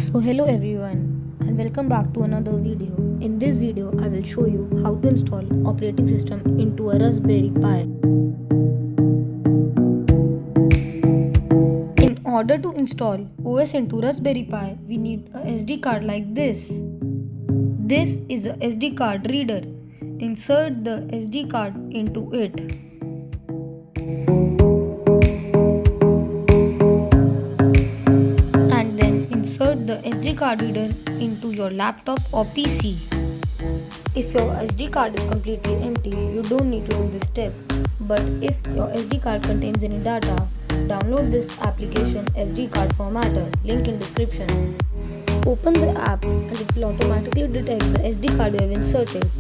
So hello everyone and welcome back to another video. In this video I will show you how to install operating system into a Raspberry Pi. In order to install OS into Raspberry Pi, we need a SD card like this. This is a SD card reader. Insert the SD card into it. Insert the SD card reader into your laptop or PC. If your SD card is completely empty, you don't need to do this step. But if your SD card contains any data, download this application SD Card Formatter, link in description. Open the app and it will automatically detect the SD card you have inserted.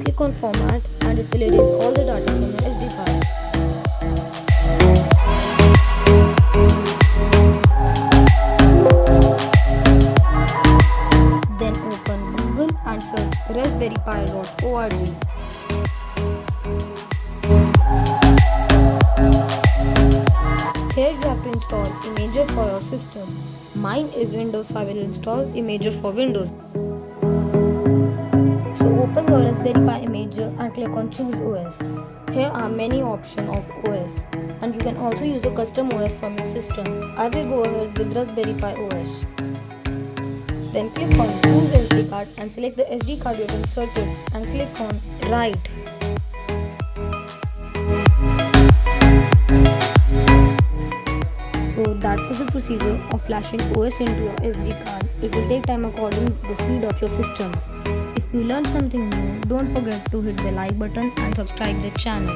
Click on Format and it will erase all the data from your SD card. And search raspberrypi.org. Here you have to install Imager for your system. Mine is Windows, so I will install Imager for Windows. So open your Raspberry Pi Imager and click on Choose OS. Here are many options of OS, and you can also use a custom OS from your system. I will go ahead with Raspberry Pi OS. Then click on Choose SD card and select the SD card you have inserted and click on Write. So that was the procedure of flashing OS into your SD card. It will take time according to the speed of your system. If you learned something new, don't forget to hit the like button and subscribe the channel.